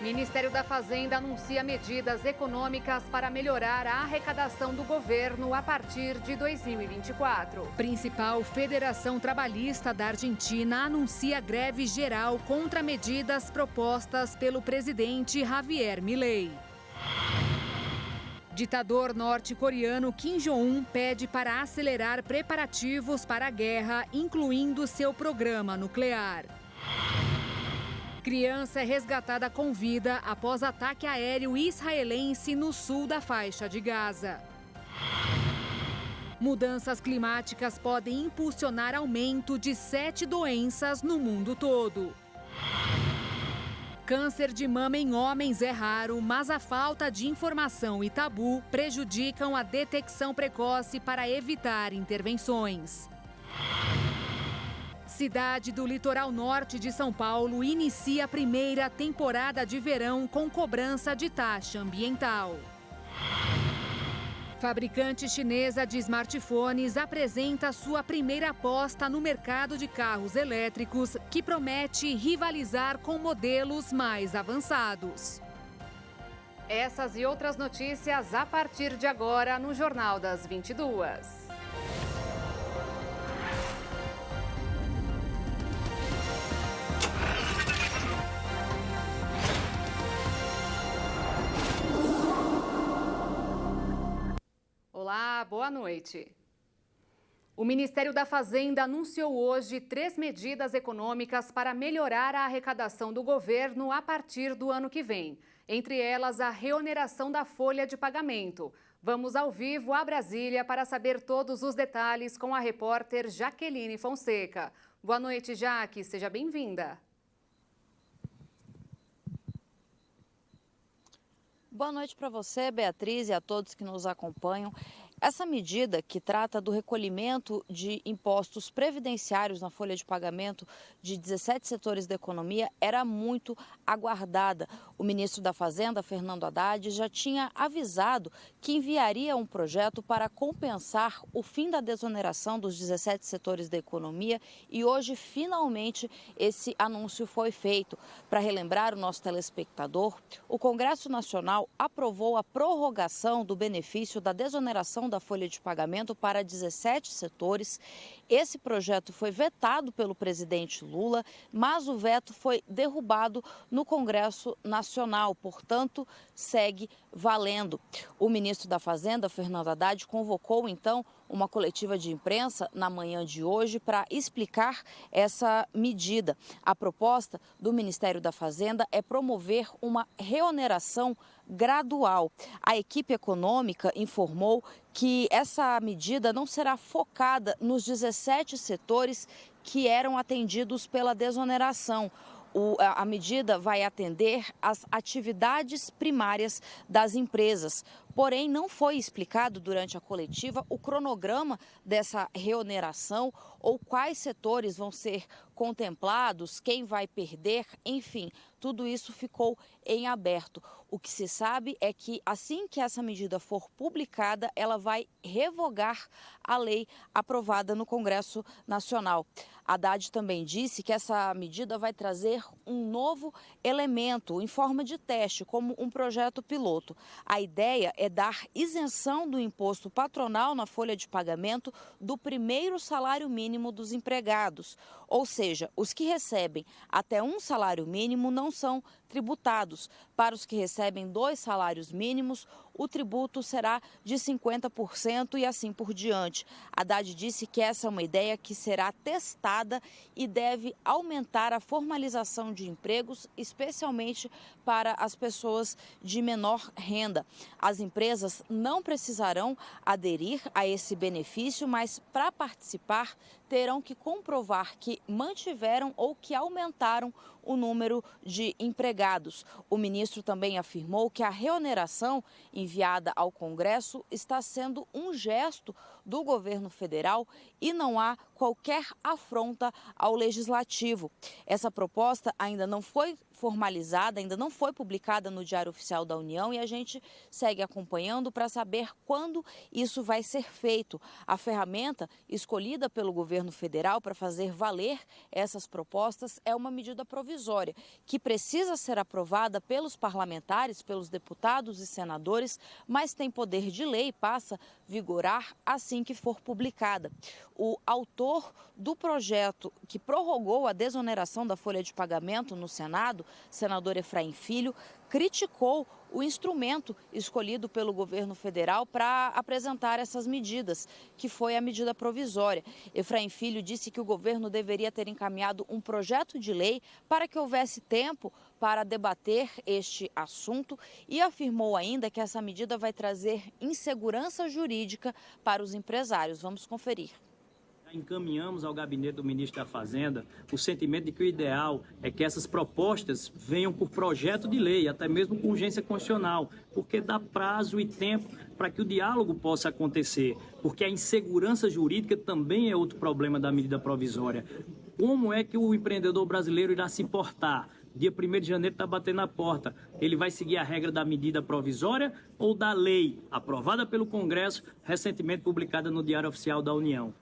Ministério da Fazenda anuncia medidas econômicas para melhorar a arrecadação do governo a partir de 2024. Principal Federação Trabalhista da Argentina anuncia greve geral contra medidas propostas pelo presidente Javier Milei. Ditador norte-coreano Kim Jong-un pede para acelerar preparativos para a guerra, incluindo seu programa nuclear. Criança é resgatada com vida após ataque aéreo israelense no sul da faixa de Gaza. Mudanças climáticas podem impulsionar aumento de 7 doenças no mundo todo. Câncer de mama em homens é raro, mas a falta de informação e tabu prejudicam a detecção precoce para evitar intervenções. Cidade do litoral norte de São Paulo inicia a primeira temporada de verão com cobrança de taxa ambiental. Fabricante chinesa de smartphones apresenta sua primeira aposta no mercado de carros elétricos, que promete rivalizar com modelos mais avançados. Essas e outras notícias a partir de agora no Jornal das 22. Olá, boa noite. O Ministério da Fazenda anunciou hoje 3 medidas econômicas para melhorar a arrecadação do governo a partir do ano que vem. Entre elas, a reoneração da folha de pagamento. Vamos ao vivo a Brasília para saber todos os detalhes com a repórter Jaqueline Fonseca. Boa noite, Jaque. Seja bem-vinda. Boa noite para você, Beatriz, e a todos que nos acompanham. Essa medida, que trata do recolhimento de impostos previdenciários na folha de pagamento de 17 setores da economia, era muito aguardada. O ministro da Fazenda, Fernando Haddad, já tinha avisado que enviaria um projeto para compensar o fim da desoneração dos 17 setores da economia e hoje, finalmente, esse anúncio foi feito. Para relembrar o nosso telespectador, o Congresso Nacional aprovou a prorrogação do benefício da desoneração da folha de pagamento para 17 setores. Esse projeto foi vetado pelo presidente Lula, mas o veto foi derrubado no Congresso Nacional, portanto, segue valendo. O ministro da Fazenda, Fernando Haddad, convocou então uma coletiva de imprensa na manhã de hoje para explicar essa medida. A proposta do Ministério da Fazenda é promover uma reoneração gradual. A equipe econômica informou que essa medida não será focada nos 17 setores que eram atendidos pela desoneração. A medida vai atender às atividades primárias das empresas. Porém, não foi explicado durante a coletiva o cronograma dessa reoneração ou quais setores vão ser contemplados, quem vai perder, enfim, tudo isso ficou em aberto. O que se sabe é que assim que essa medida for publicada, ela vai revogar a lei aprovada no Congresso Nacional. Haddad também disse que essa medida vai trazer um novo elemento em forma de teste, como um projeto piloto. A ideia é dar isenção do imposto patronal na folha de pagamento do primeiro salário mínimo dos empregados. Ou seja, os que recebem até um salário mínimo não são tributados. Para os que recebem 2 salários mínimos, o tributo será de 50% e assim por diante. Haddad disse que essa é uma ideia que será testada e deve aumentar a formalização de empregos, especialmente para as pessoas de menor renda. As empresas não precisarão aderir a esse benefício, mas para participar terão que comprovar que mantiveram ou que aumentaram o número de empregados. O ministro também afirmou que a reoneração enviada ao Congresso está sendo um gesto do governo federal e não há qualquer afronta ao legislativo. Essa proposta ainda não foi formalizada, ainda não foi publicada no Diário Oficial da União e a gente segue acompanhando para saber quando isso vai ser feito. A ferramenta escolhida pelo governo federal para fazer valer essas propostas é uma medida provisória que precisa ser aprovada pelos parlamentares, pelos deputados e senadores, mas tem poder de lei e passa a vigorar assim que for publicada. O autor do projeto que prorrogou a desoneração da folha de pagamento no Senado, senador Efraim Filho, criticou o instrumento escolhido pelo governo federal para apresentar essas medidas, que foi a medida provisória. Efraim Filho disse que o governo deveria ter encaminhado um projeto de lei para que houvesse tempo para debater este assunto e afirmou ainda que essa medida vai trazer insegurança jurídica para os empresários. Vamos conferir. Encaminhamos ao gabinete do ministro da Fazenda o sentimento de que o ideal é que essas propostas venham por projeto de lei, até mesmo com urgência constitucional, porque dá prazo e tempo para que o diálogo possa acontecer, porque a insegurança jurídica também é outro problema da medida provisória. Como é que o empreendedor brasileiro irá se portar? Dia 1º de janeiro está batendo na porta. Ele vai seguir a regra da medida provisória ou da lei aprovada pelo Congresso, recentemente publicada no Diário Oficial da União?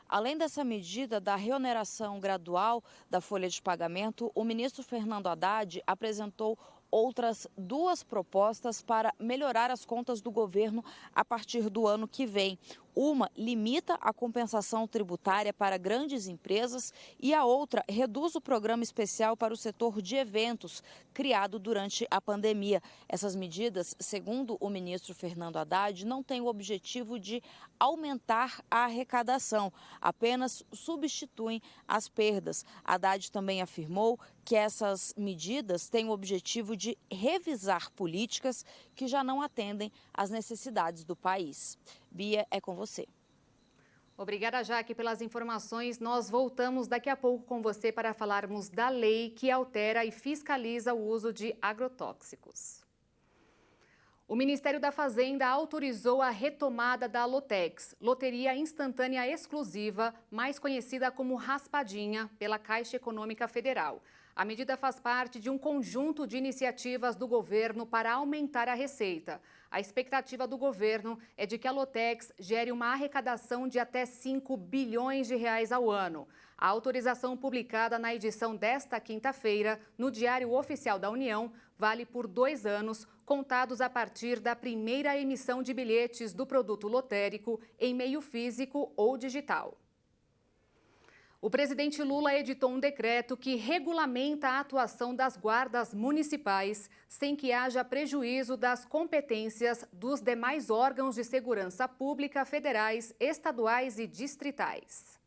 Além dessa medida da reoneração gradual da folha de pagamento, o ministro Fernando Haddad apresentou outras duas propostas para melhorar as contas do governo a partir do ano que vem. Uma limita a compensação tributária para grandes empresas e a outra reduz o programa especial para o setor de eventos, criado durante a pandemia. Essas medidas, segundo o ministro Fernando Haddad, não têm o objetivo de aumentar a arrecadação, apenas substituem as perdas. Haddad também afirmou que essas medidas têm o objetivo de revisar políticas que já não atendem às necessidades do país. Bia, é com você. Obrigada, Jaque, pelas informações. Nós voltamos daqui a pouco com você para falarmos da lei que altera e fiscaliza o uso de agrotóxicos. O Ministério da Fazenda autorizou a retomada da Lotex, Loteria Instantânea Exclusiva, mais conhecida como Raspadinha, pela Caixa Econômica Federal. A medida faz parte de um conjunto de iniciativas do governo para aumentar a receita. A expectativa do governo é de que a Lotex gere uma arrecadação de até 5 bilhões de reais ao ano. A autorização publicada na edição desta quinta-feira, no Diário Oficial da União, vale por 2 anos, contados a partir da primeira emissão de bilhetes do produto lotérico em meio físico ou digital. O presidente Lula editou um decreto que regulamenta a atuação das guardas municipais sem que haja prejuízo das competências dos demais órgãos de segurança pública federais, estaduais e distritais.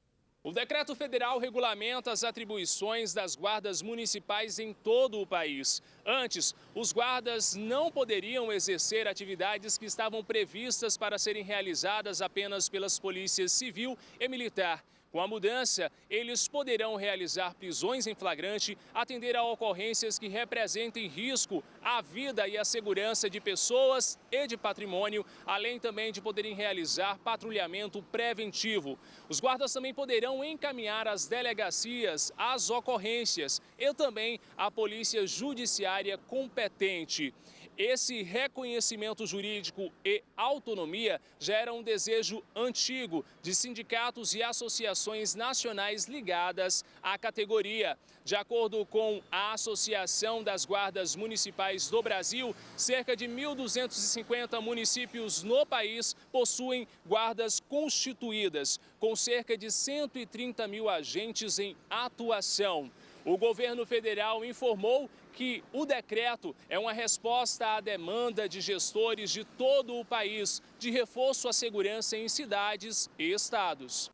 O decreto federal regulamenta as atribuições das guardas municipais em todo o país. Antes, os guardas não poderiam exercer atividades que estavam previstas para serem realizadas apenas pelas polícias civil e militar. Com a mudança, eles poderão realizar prisões em flagrante, atender a ocorrências que representem risco à vida e à segurança de pessoas e de patrimônio, além também de poderem realizar patrulhamento preventivo. Os guardas também poderão encaminhar às delegacias as ocorrências e também à polícia judiciária competente. Esse reconhecimento jurídico e autonomia já era um desejo antigo de sindicatos e associações nacionais ligadas à categoria. De acordo com a Associação das Guardas Municipais do Brasil, cerca de 1.250 municípios no país possuem guardas constituídas, com cerca de 130 mil agentes em atuação. O governo federal informou que o decreto é uma resposta à demanda de gestores de todo o país de reforço à segurança em cidades e estados.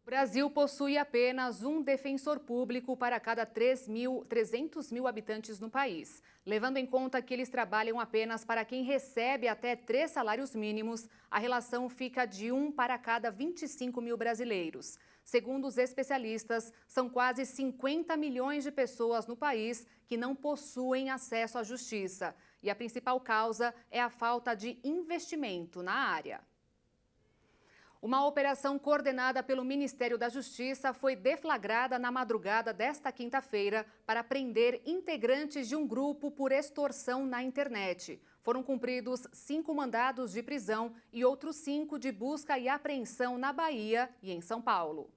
O Brasil possui apenas um defensor público para cada 300 mil habitantes no país. Levando em conta que eles trabalham apenas para quem recebe até 3 salários mínimos, a relação fica de 1 para cada 25 mil brasileiros. Segundo os especialistas, são quase 50 milhões de pessoas no país que não possuem acesso à justiça. E a principal causa é a falta de investimento na área. Uma operação coordenada pelo Ministério da Justiça foi deflagrada na madrugada desta quinta-feira para prender integrantes de um grupo por extorsão na internet. Foram cumpridos 5 mandados de prisão e outros 5 de busca e apreensão na Bahia e em São Paulo.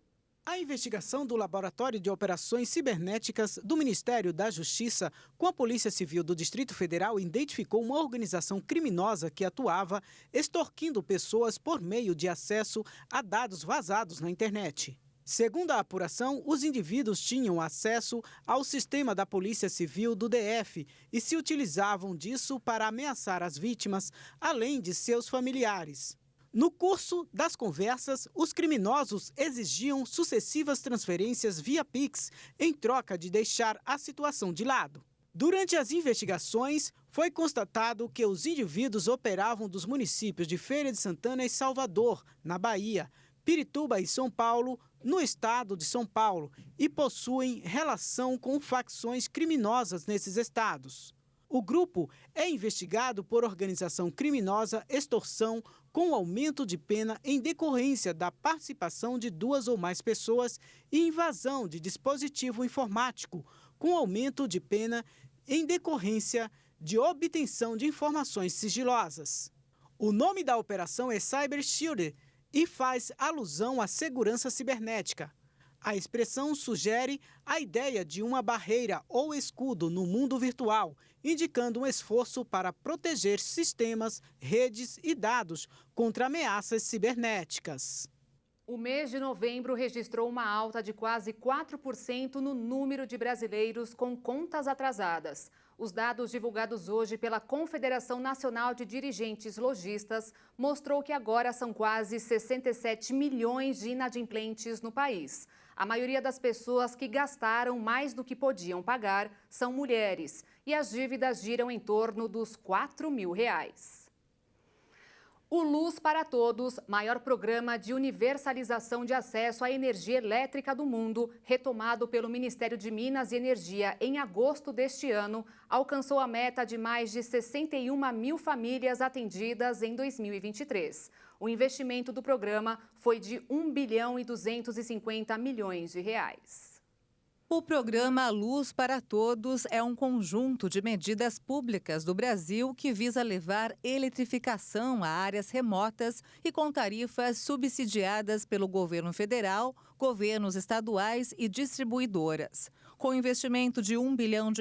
A investigação do Laboratório de Operações Cibernéticas do Ministério da Justiça com a Polícia Civil do Distrito Federal identificou uma organização criminosa que atuava extorquindo pessoas por meio de acesso a dados vazados na internet. Segundo a apuração, os indivíduos tinham acesso ao sistema da Polícia Civil do DF e se utilizavam disso para ameaçar as vítimas, além de seus familiares. No curso das conversas, os criminosos exigiam sucessivas transferências via Pix em troca de deixar a situação de lado. Durante as investigações, foi constatado que os indivíduos operavam dos municípios de Feira de Santana e Salvador, na Bahia, Pirituba e São Paulo, no estado de São Paulo, e possuem relação com facções criminosas nesses estados. O grupo é investigado por organização criminosa, extorsão, com aumento de pena em decorrência da participação de 2 ou mais pessoas e invasão de dispositivo informático, com aumento de pena em decorrência de obtenção de informações sigilosas. O nome da operação é Cyber Shield e faz alusão à segurança cibernética. A expressão sugere a ideia de uma barreira ou escudo no mundo virtual, indicando um esforço para proteger sistemas, redes e dados contra ameaças cibernéticas. O mês de novembro registrou uma alta de quase 4% no número de brasileiros com contas atrasadas. Os dados divulgados hoje pela Confederação Nacional de Dirigentes Lojistas mostrou que agora são quase 67 milhões de inadimplentes no país. A maioria das pessoas que gastaram mais do que podiam pagar são mulheres e as dívidas giram em torno dos R$ 4.000. O Luz para Todos, maior programa de universalização de acesso à energia elétrica do mundo, retomado pelo Ministério de Minas e Energia em agosto deste ano, alcançou a meta de mais de 61 mil famílias atendidas em 2023. O investimento do programa foi de R$1,250 bilhão. O programa Luz para Todos é um conjunto de medidas públicas do Brasil que visa levar eletrificação a áreas remotas e com tarifas subsidiadas pelo governo federal, governos estaduais e distribuidoras. Com investimento de R$1 bilhão,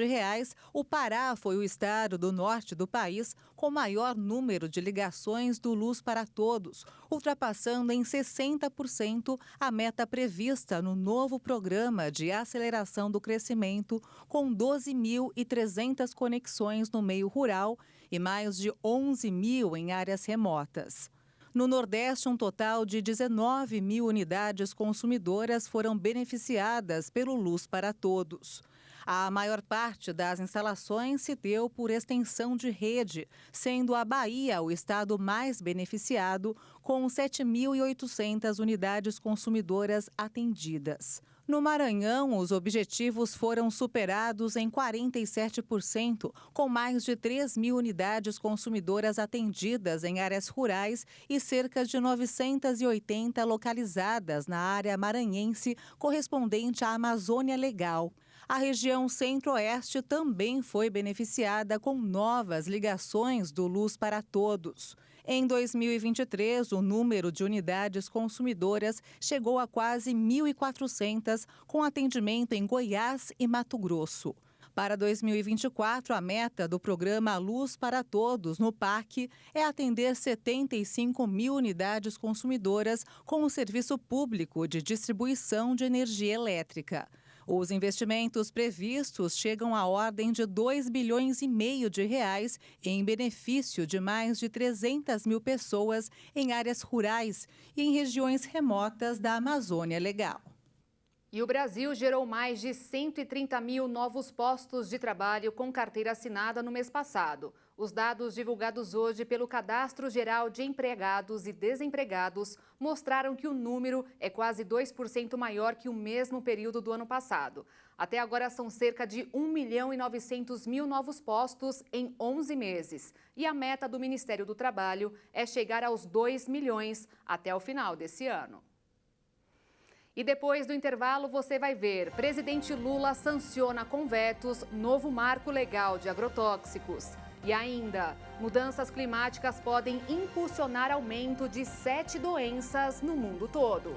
o Pará foi o estado do norte do país com maior número de ligações do Luz para Todos, ultrapassando em 60% a meta prevista no novo programa de aceleração do crescimento, com 12.300 conexões no meio rural e mais de 11 mil em áreas remotas. No Nordeste, um total de 19 mil unidades consumidoras foram beneficiadas pelo Luz para Todos. A maior parte das instalações se deu por extensão de rede, sendo a Bahia o estado mais beneficiado, com 7.800 unidades consumidoras atendidas. No Maranhão, os objetivos foram superados em 47%, com mais de 3 mil unidades consumidoras atendidas em áreas rurais e cerca de 980 localizadas na área maranhense, correspondente à Amazônia Legal. A região Centro-Oeste também foi beneficiada com novas ligações do Luz para Todos. Em 2023, o número de unidades consumidoras chegou a quase 1.400, com atendimento em Goiás e Mato Grosso. Para 2024, a meta do programa Luz para Todos no PAC é atender 75 mil unidades consumidoras com o serviço público de distribuição de energia elétrica. Os investimentos previstos chegam à ordem de R$2,5 bilhões em benefício de mais de 300 mil pessoas em áreas rurais e em regiões remotas da Amazônia Legal. E o Brasil gerou mais de 130 mil novos postos de trabalho com carteira assinada no mês passado. Os dados divulgados hoje pelo Cadastro Geral de Empregados e Desempregados mostraram que o número é quase 2% maior que o mesmo período do ano passado. Até agora são cerca de 1.900.000 novos postos em 11 meses. E a meta do Ministério do Trabalho é chegar aos 2 milhões até o final desse ano. E depois do intervalo você vai ver, presidente Lula sanciona com vetos novo marco legal de agrotóxicos. E ainda, mudanças climáticas podem impulsionar aumento de 7 doenças no mundo todo.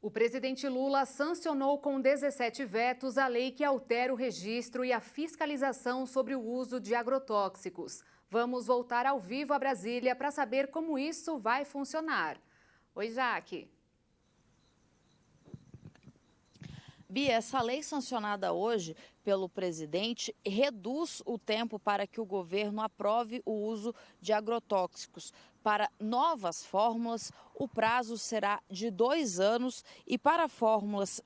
O presidente Lula sancionou com 17 vetos a lei que altera o registro e a fiscalização sobre o uso de agrotóxicos. Vamos voltar ao vivo a Brasília para saber como isso vai funcionar. Oi, Jaque. Bia, essa lei sancionada hoje pelo presidente reduz o tempo para que o governo aprove o uso de agrotóxicos. Para novas fórmulas, o prazo será de 2 anos e para fórmulas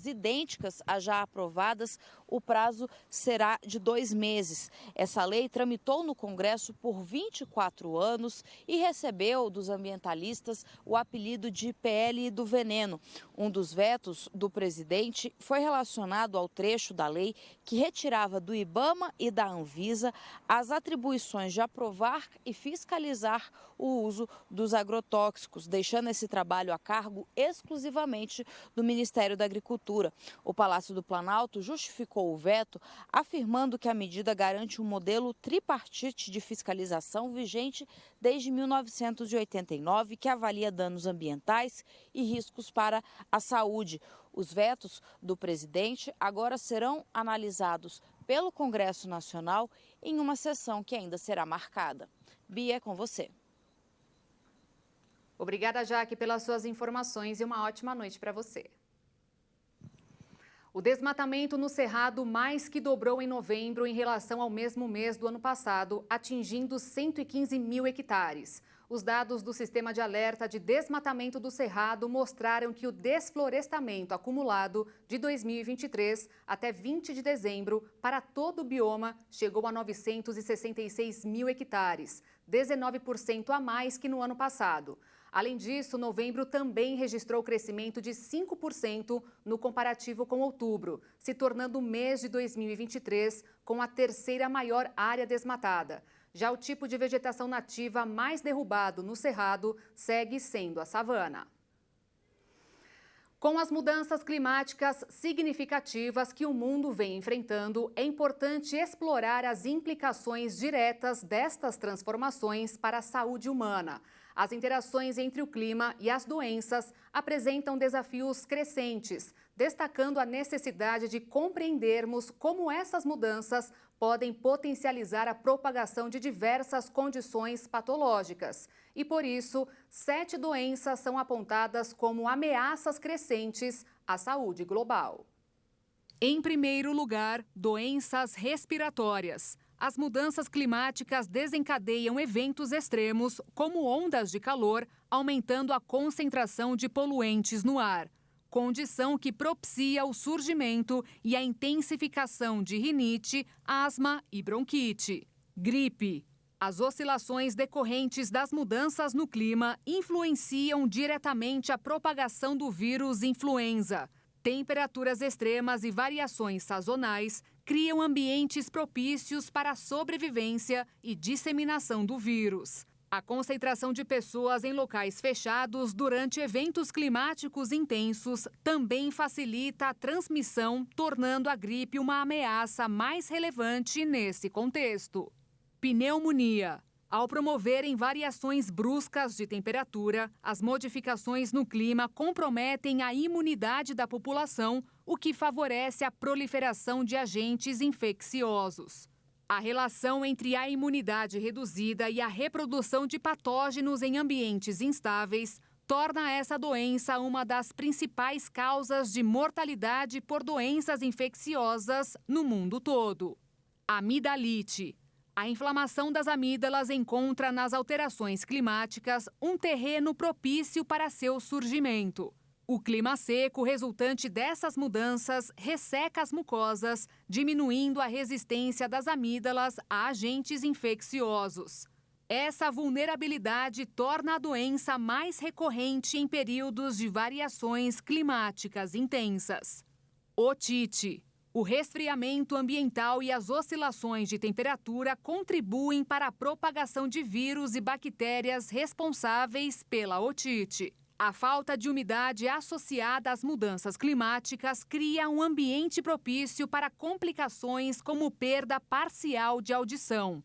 idênticas a já aprovadas, o prazo será de 2 meses. Essa lei tramitou no Congresso por 24 anos e recebeu dos ambientalistas o apelido de PL do veneno. Um dos vetos do presidente foi relacionado ao trecho da lei que retirava do IBAMA e da Anvisa as atribuições de aprovar e fiscalizar o uso dos agrotóxicos, deixando esse trabalho a cargo exclusivamente do Ministério da Agricultura. O Palácio do Planalto justificou o veto, afirmando que a medida garante um modelo tripartite de fiscalização vigente desde 1989, que avalia danos ambientais e riscos para a saúde. Os vetos do presidente agora serão analisados pelo Congresso Nacional em uma sessão que ainda será marcada. Bia, é com você. Obrigada, Jaque, pelas suas informações e uma ótima noite para você. O desmatamento no Cerrado mais que dobrou em novembro em relação ao mesmo mês do ano passado, atingindo 115 mil hectares. Os dados do Sistema de Alerta de Desmatamento do Cerrado mostraram que o desflorestamento acumulado de 2023 até 20 de dezembro para todo o bioma chegou a 966 mil hectares, 19% a mais que no ano passado. Além disso, novembro também registrou crescimento de 5% no comparativo com outubro, se tornando o mês de 2023 com a terceira maior área desmatada. Já o tipo de vegetação nativa mais derrubado no Cerrado segue sendo a savana. Com as mudanças climáticas significativas que o mundo vem enfrentando, é importante explorar as implicações diretas destas transformações para a saúde humana. As interações entre o clima e as doenças apresentam desafios crescentes, destacando a necessidade de compreendermos como essas mudanças podem potencializar a propagação de diversas condições patológicas. E por isso, 7 doenças são apontadas como ameaças crescentes à saúde global. Em primeiro lugar, doenças respiratórias. As mudanças climáticas desencadeiam eventos extremos, como ondas de calor, aumentando a concentração de poluentes no ar, condição que propicia o surgimento e a intensificação de rinite, asma e bronquite. Gripe. As oscilações decorrentes das mudanças no clima influenciam diretamente a propagação do vírus influenza. Temperaturas extremas e variações sazonais criam ambientes propícios para a sobrevivência e disseminação do vírus. A concentração de pessoas em locais fechados durante eventos climáticos intensos também facilita a transmissão, tornando a gripe uma ameaça mais relevante nesse contexto. Pneumonia. Ao promoverem variações bruscas de temperatura, as modificações no clima comprometem a imunidade da população, o que favorece a proliferação de agentes infecciosos. A relação entre a imunidade reduzida e a reprodução de patógenos em ambientes instáveis torna essa doença uma das principais causas de mortalidade por doenças infecciosas no mundo todo. Amidalite. A inflamação das amígdalas encontra nas alterações climáticas um terreno propício para seu surgimento. O clima seco resultante dessas mudanças resseca as mucosas, diminuindo a resistência das amígdalas a agentes infecciosos. Essa vulnerabilidade torna a doença mais recorrente em períodos de variações climáticas intensas. Otite. O resfriamento ambiental e as oscilações de temperatura contribuem para a propagação de vírus e bactérias responsáveis pela otite. A falta de umidade associada às mudanças climáticas cria um ambiente propício para complicações como perda parcial de audição.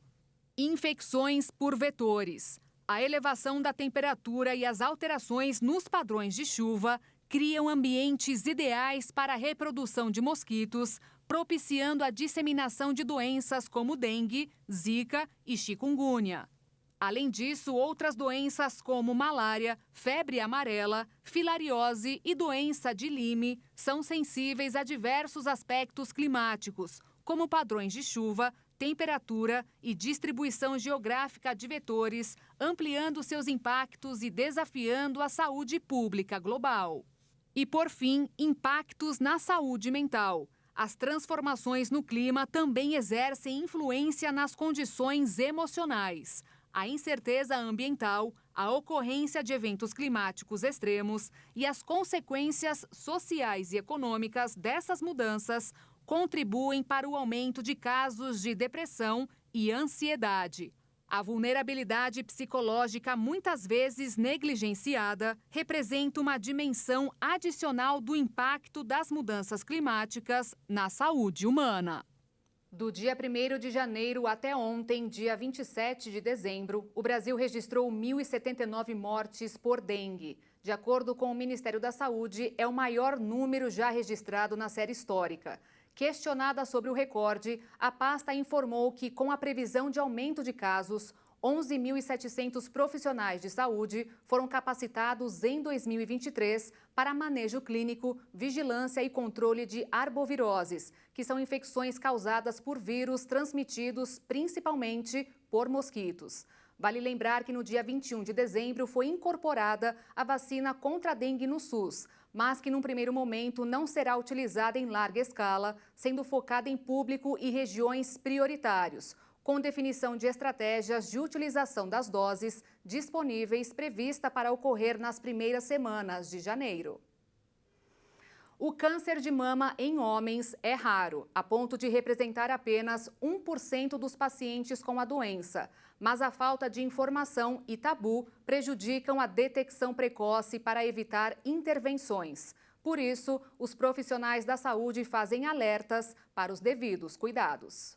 Infecções por vetores. A elevação da temperatura e as alterações nos padrões de chuva criam ambientes ideais para a reprodução de mosquitos, propiciando a disseminação de doenças como dengue, zika e chikungunya. Além disso, outras doenças como malária, febre amarela, filariose e doença de Lyme são sensíveis a diversos aspectos climáticos, como padrões de chuva, temperatura e distribuição geográfica de vetores, ampliando seus impactos e desafiando a saúde pública global. E, por fim, impactos na saúde mental. As transformações no clima também exercem influência nas condições emocionais. A incerteza ambiental, a ocorrência de eventos climáticos extremos e as consequências sociais e econômicas dessas mudanças contribuem para o aumento de casos de depressão e ansiedade. A vulnerabilidade psicológica, muitas vezes negligenciada, representa uma dimensão adicional do impacto das mudanças climáticas na saúde humana. Do dia 1º de janeiro até ontem, dia 27 de dezembro, o Brasil registrou 1.079 mortes por dengue. De acordo com o Ministério da Saúde, é o maior número já registrado na série histórica. Questionada sobre o recorde, a pasta informou que, com a previsão de aumento de casos, 11.700 profissionais de saúde foram capacitados em 2023 para manejo clínico, vigilância e controle de arboviroses, que são infecções causadas por vírus transmitidos principalmente por mosquitos. Vale lembrar que no dia 21 de dezembro foi incorporada a vacina contra a dengue no SUS, mas que num primeiro momento não será utilizada em larga escala, sendo focada em público e regiões prioritários, com definição de estratégias de utilização das doses disponíveis prevista para ocorrer nas primeiras semanas de janeiro. O câncer de mama em homens é raro, a ponto de representar apenas 1% dos pacientes com a doença, mas a falta de informação e tabu prejudicam a detecção precoce para evitar intervenções. Por isso, os profissionais da saúde fazem alertas para os devidos cuidados.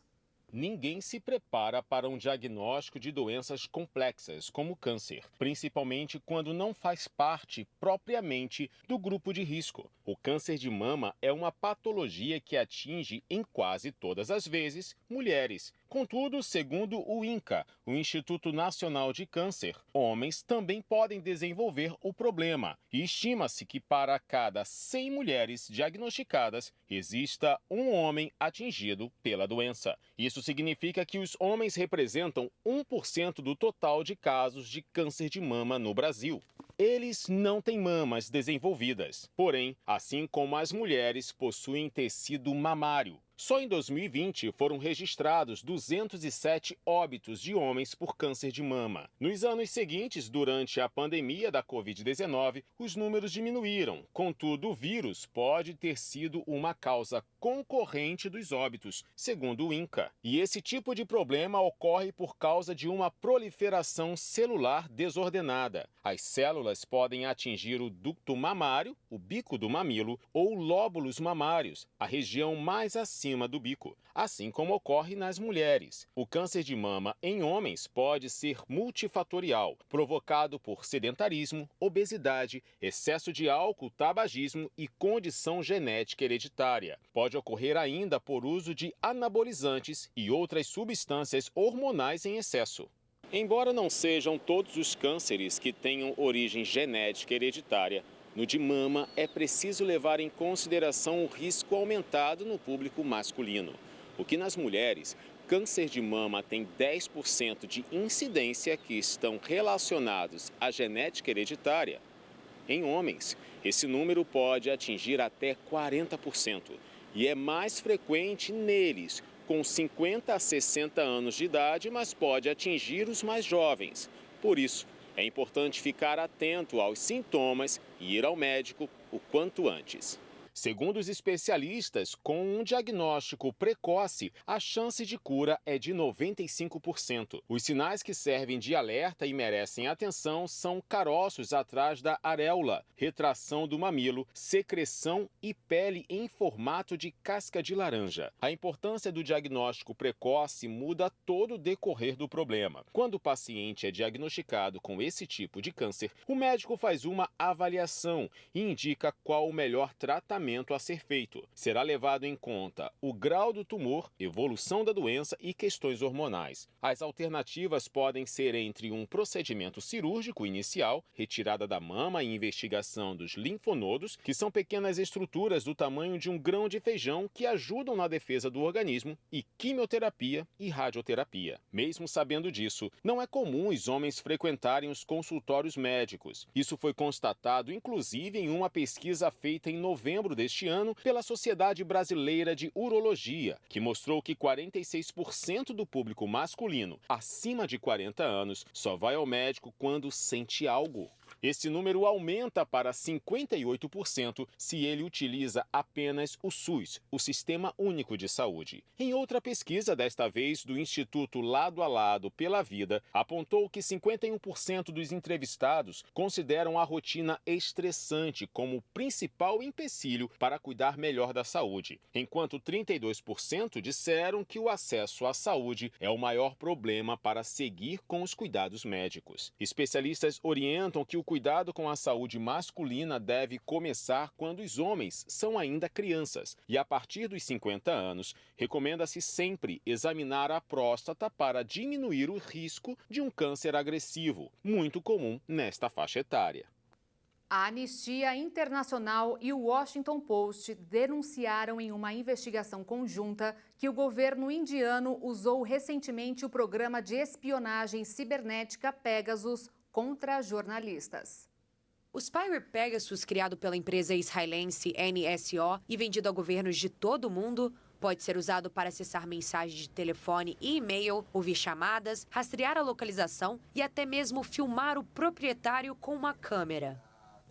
Ninguém se prepara para um diagnóstico de doenças complexas, como câncer, principalmente quando não faz parte propriamente do grupo de risco. O câncer de mama é uma patologia que atinge, em quase todas as vezes, mulheres. Contudo, segundo o INCA, o Instituto Nacional de Câncer, homens também podem desenvolver o problema. E estima-se que para cada 100 mulheres diagnosticadas, exista um homem atingido pela doença. Isso significa que os homens representam 1% do total de casos de câncer de mama no Brasil. Eles não têm mamas desenvolvidas, porém, assim como as mulheres, possuem tecido mamário. Só em 2020 foram registrados 207 óbitos de homens por câncer de mama. Nos anos seguintes, durante a pandemia da Covid-19, os números diminuíram. Contudo, o vírus pode ter sido uma causa concorrente dos óbitos, segundo o INCA. E esse tipo de problema ocorre por causa de uma proliferação celular desordenada. As células podem atingir o ducto mamário, o bico do mamilo, ou lóbulos mamários, a região mais acima do bico, assim como ocorre nas mulheres. O câncer de mama em homens pode ser multifatorial, provocado por sedentarismo, obesidade, excesso de álcool, tabagismo e condição genética hereditária. Pode ocorrer ainda por uso de anabolizantes e outras substâncias hormonais em excesso. Embora não sejam todos os cânceres que tenham origem genética hereditária, no de mama é preciso levar em consideração o risco aumentado no público masculino, o que nas mulheres câncer de mama tem 10% de incidência que estão relacionados à genética hereditária, em homens, esse número pode atingir até 40% e é mais frequente neles, com 50 a 60 anos de idade, mas pode atingir os mais jovens. Por isso, é importante ficar atento aos sintomas e ir ao médico o quanto antes. Segundo os especialistas, com um diagnóstico precoce, a chance de cura é de 95%. Os sinais que servem de alerta e merecem atenção são caroços atrás da areola, retração do mamilo, secreção e pele em formato de casca de laranja. A importância do diagnóstico precoce muda todo o decorrer do problema. Quando o paciente é diagnosticado com esse tipo de câncer, o médico faz uma avaliação e indica qual o melhor tratamento a ser feito. Será levado em conta o grau do tumor, evolução da doença e questões hormonais. As alternativas podem ser entre um procedimento cirúrgico inicial, retirada da mama e investigação dos linfonodos, que são pequenas estruturas do tamanho de um grão de feijão que ajudam na defesa do organismo, e quimioterapia e radioterapia. Mesmo sabendo disso, não é comum os homens frequentarem os consultórios médicos. Isso foi constatado, inclusive, em uma pesquisa feita em novembro deste ano pela Sociedade Brasileira de Urologia, que mostrou que 46% do público masculino acima de 40 anos só vai ao médico quando sente algo. Esse número aumenta para 58% se ele utiliza apenas o SUS, o Sistema Único de Saúde. Em outra pesquisa, desta vez do Instituto Lado a Lado pela Vida, apontou que 51% dos entrevistados consideram a rotina estressante como o principal empecilho para cuidar melhor da saúde, enquanto 32% disseram que o acesso à saúde é o maior problema para seguir com os cuidados médicos. Especialistas orientam que o cuidado com a saúde masculina deve começar quando os homens são ainda crianças e, a partir dos 50 anos, recomenda-se sempre examinar a próstata para diminuir o risco de um câncer agressivo, muito comum nesta faixa etária. A Anistia Internacional e o Washington Post denunciaram em uma investigação conjunta que o governo indiano usou recentemente o programa de espionagem cibernética Pegasus contra jornalistas. O spyware Pegasus, criado pela empresa israelense NSO e vendido a governos de todo o mundo, pode ser usado para acessar mensagens de telefone e e-mail, ouvir chamadas, rastrear a localização e até mesmo filmar o proprietário com uma câmera.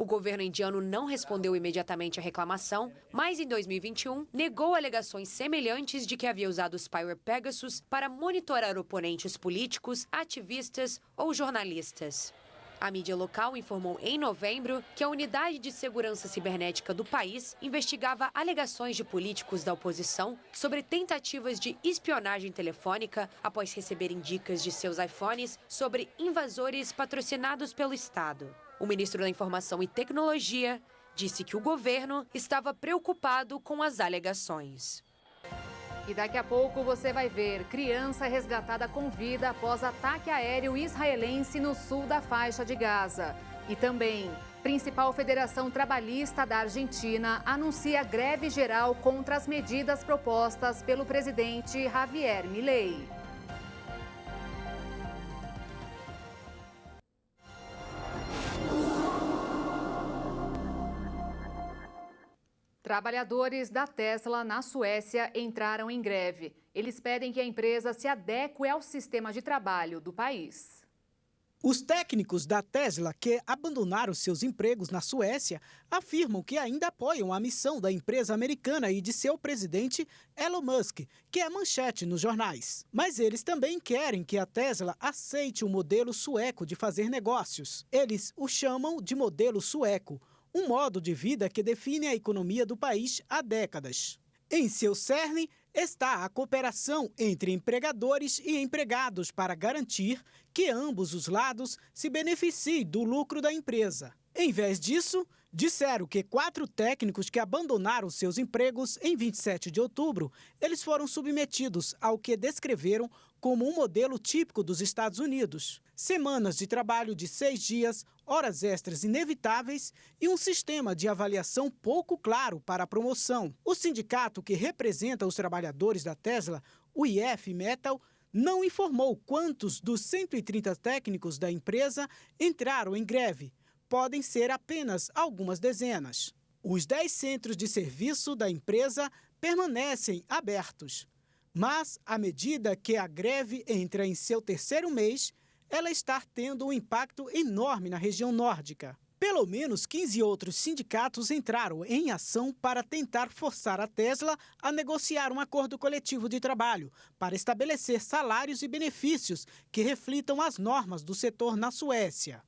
O governo indiano não respondeu imediatamente à reclamação, mas em 2021 negou alegações semelhantes de que havia usado o spyware Pegasus para monitorar oponentes políticos, ativistas ou jornalistas. A mídia local informou em novembro que a Unidade de Segurança Cibernética do país investigava alegações de políticos da oposição sobre tentativas de espionagem telefônica após receberem dicas de seus iPhones sobre invasores patrocinados pelo Estado. O ministro da Informação e Tecnologia disse que o governo estava preocupado com as alegações. E daqui a pouco você vai ver criança resgatada com vida após ataque aéreo israelense no sul da faixa de Gaza. E também, principal federação trabalhista da Argentina anuncia greve geral contra as medidas propostas pelo presidente Javier Milei. Trabalhadores da Tesla na Suécia entraram em greve. Eles pedem que a empresa se adeque ao sistema de trabalho do país. Os técnicos da Tesla que abandonaram seus empregos na Suécia afirmam que ainda apoiam a missão da empresa americana e de seu presidente Elon Musk, que é manchete nos jornais. Mas eles também querem que a Tesla aceite o modelo sueco de fazer negócios. Eles o chamam de modelo sueco, um modo de vida que define a economia do país há décadas. Em seu cerne está a cooperação entre empregadores e empregados para garantir que ambos os lados se beneficiem do lucro da empresa. Em vez disso, disseram que 4 técnicos que abandonaram seus empregos em 27 de outubro, eles foram submetidos ao que descreveram como um modelo típico dos Estados Unidos. Semanas de trabalho de 6 dias, horas extras inevitáveis e um sistema de avaliação pouco claro para a promoção. O sindicato que representa os trabalhadores da Tesla, O IF Metal não informou quantos dos 130 técnicos da empresa entraram em greve. Podem ser apenas algumas dezenas. Os 10 centros de serviço da empresa permanecem abertos. Mas, à medida que a greve entra em seu 3º mês, ela está tendo um impacto enorme na região nórdica. Pelo menos 15 outros sindicatos entraram em ação para tentar forçar a Tesla a negociar um acordo coletivo de trabalho para estabelecer salários e benefícios que reflitam as normas do setor na Suécia.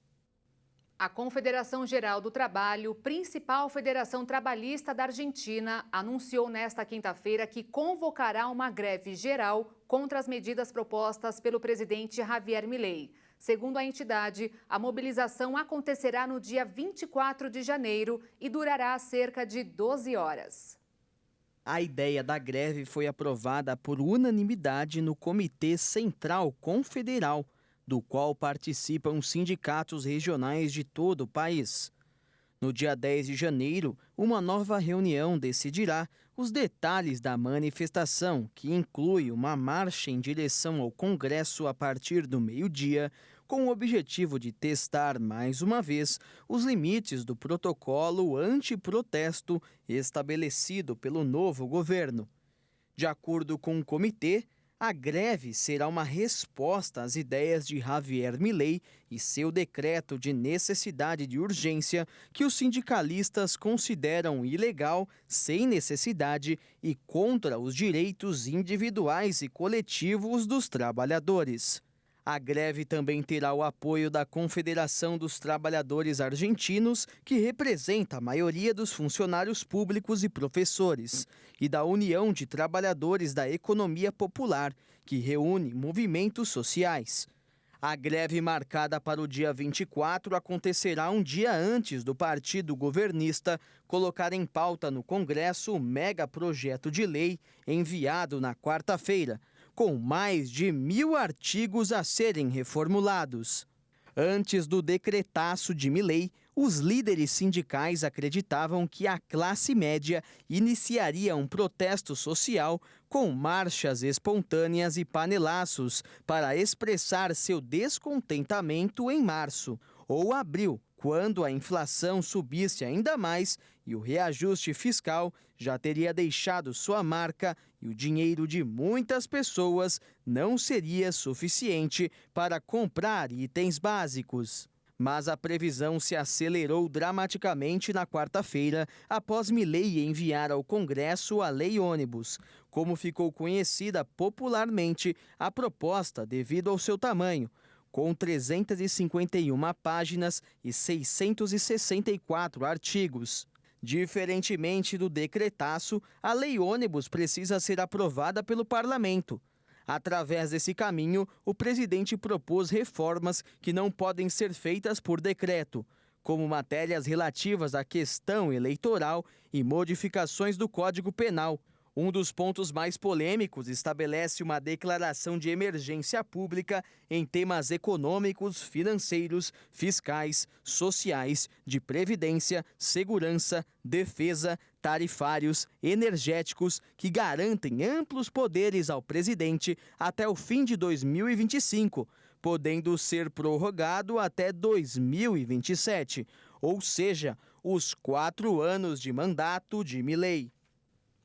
A Confederação Geral do Trabalho, principal federação trabalhista da Argentina, anunciou nesta quinta-feira que convocará uma greve geral contra as medidas propostas pelo presidente Javier Milei. Segundo a entidade, a mobilização acontecerá no dia 24 de janeiro e durará cerca de 12 horas. A ideia da greve foi aprovada por unanimidade no Comitê Central Confederal, do qual participam sindicatos regionais de todo o país. No dia 10 de janeiro, uma nova reunião decidirá os detalhes da manifestação, que inclui uma marcha em direção ao Congresso a partir do meio-dia, com o objetivo de testar mais uma vez os limites do protocolo antiprotesto estabelecido pelo novo governo. De acordo com o comitê, a greve será uma resposta às ideias de Javier Milei e seu decreto de necessidade de urgência, que os sindicalistas consideram ilegal, sem necessidade e contra os direitos individuais e coletivos dos trabalhadores. A greve também terá o apoio da Confederação dos Trabalhadores Argentinos, que representa a maioria dos funcionários públicos e professores, e da União de Trabalhadores da Economia Popular, que reúne movimentos sociais. A greve marcada para o dia 24 acontecerá um dia antes do partido governista colocar em pauta no Congresso o megaprojeto de lei enviado na quarta-feira, com mais de 1.000 artigos a serem reformulados. Antes do decretaço de Milei, os líderes sindicais acreditavam que a classe média iniciaria um protesto social com marchas espontâneas e panelaços para expressar seu descontentamento em março ou abril, quando a inflação subisse ainda mais e o reajuste fiscal já teria deixado sua marca e o dinheiro de muitas pessoas não seria suficiente para comprar itens básicos. Mas a previsão se acelerou dramaticamente na quarta-feira após Milei enviar ao Congresso a Lei Ônibus, como ficou conhecida popularmente a proposta devido ao seu tamanho, com 351 páginas e 664 artigos. Diferentemente do decretaço, a Lei Ônibus precisa ser aprovada pelo Parlamento. Através desse caminho, o presidente propôs reformas que não podem ser feitas por decreto, como matérias relativas à questão eleitoral e modificações do Código Penal. Um dos pontos mais polêmicos estabelece uma declaração de emergência pública em temas econômicos, financeiros, fiscais, sociais, de previdência, segurança, defesa, tarifários, energéticos, que garantem amplos poderes ao presidente até o fim de 2025, podendo ser prorrogado até 2027, ou seja, os 4 anos de mandato de Milei.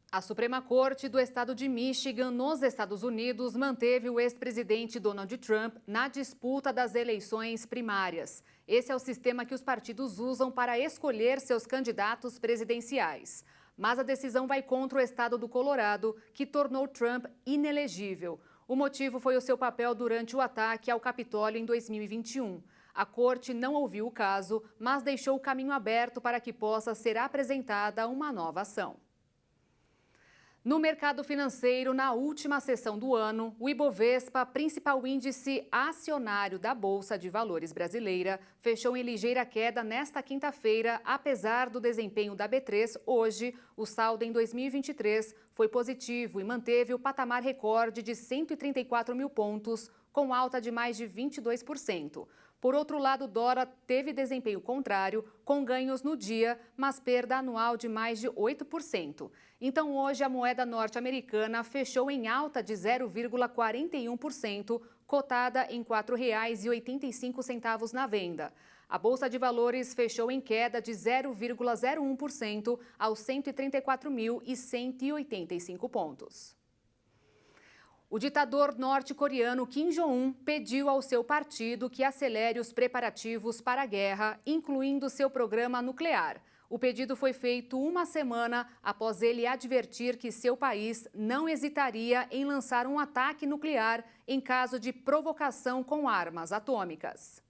A Suprema Corte do Estado de Michigan, nos Estados Unidos, manteve o ex-presidente Donald Trump na disputa das eleições primárias. Esse é o sistema que os partidos usam para escolher seus candidatos presidenciais. Mas a decisão vai contra o estado do Colorado, que tornou Trump inelegível. O motivo foi o seu papel durante o ataque ao Capitólio em 2021. A corte não ouviu o caso, mas deixou o caminho aberto para que possa ser apresentada uma nova ação. No mercado financeiro, na última sessão do ano, o Ibovespa, principal índice acionário da Bolsa de Valores brasileira, fechou em ligeira queda nesta quinta-feira, apesar do desempenho da B3. Hoje, o saldo em 2023 foi positivo e manteve o patamar recorde de 134 mil pontos, com alta de mais de 22%. Por outro lado, o dólar teve desempenho contrário, com ganhos no dia, mas perda anual de mais de 8%. Então, hoje, a moeda norte-americana fechou em alta de 0,41%, cotada em R$ 4,85 na venda. A Bolsa de Valores fechou em queda de 0,01% aos 134.185 pontos. O ditador norte-coreano Kim Jong-un pediu ao seu partido que acelere os preparativos para a guerra, incluindo seu programa nuclear. O pedido foi feito uma semana após ele advertir que seu país não hesitaria em lançar um ataque nuclear em caso de provocação com armas atômicas.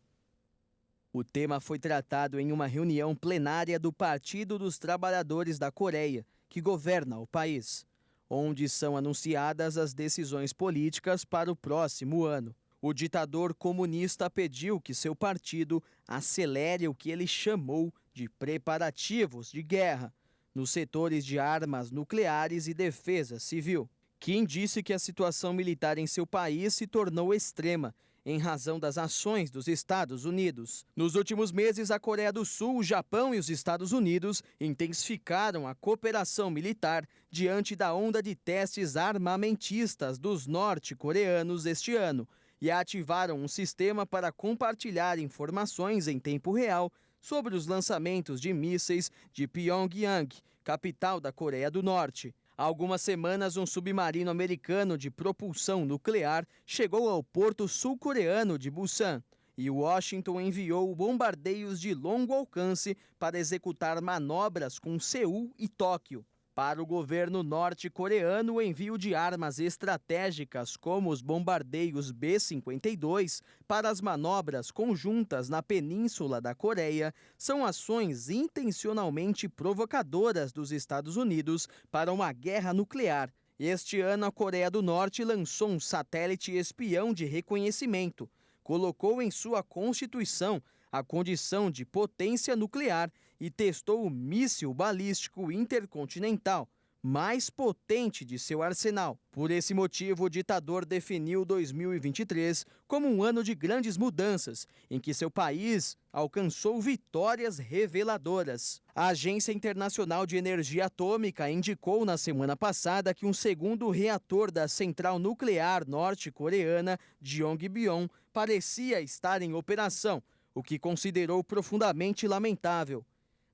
O tema foi tratado em uma reunião plenária do Partido dos Trabalhadores da Coreia, que governa o país, onde são anunciadas as decisões políticas para o próximo ano. O ditador comunista pediu que seu partido acelere o que ele chamou de preparativos de guerra nos setores de armas nucleares e defesa civil. Kim disse que a situação militar em seu país se tornou extrema em razão das ações dos Estados Unidos. Nos últimos meses, a Coreia do Sul, o Japão e os Estados Unidos intensificaram a cooperação militar diante da onda de testes armamentistas dos norte-coreanos este ano e ativaram um sistema para compartilhar informações em tempo real sobre os lançamentos de mísseis de Pyongyang, capital da Coreia do Norte. Há algumas semanas, um submarino americano de propulsão nuclear chegou ao porto sul-coreano de Busan e Washington enviou bombardeios de longo alcance para executar manobras com Seul e Tóquio. Para o governo norte-coreano, o envio de armas estratégicas como os bombardeios B-52 para as manobras conjuntas na Península da Coreia são ações intencionalmente provocadoras dos Estados Unidos para uma guerra nuclear. Este ano, a Coreia do Norte lançou um satélite espião de reconhecimento, colocou em sua Constituição a condição de potência nuclear e testou o míssil balístico intercontinental mais potente de seu arsenal. Por esse motivo, o ditador definiu 2023 como um ano de grandes mudanças, em que seu país alcançou vitórias reveladoras. A Agência Internacional de Energia Atômica indicou na semana passada que um segundo reator da central nuclear norte-coreana de Yongbyon parecia estar em operação, o que considerou profundamente lamentável.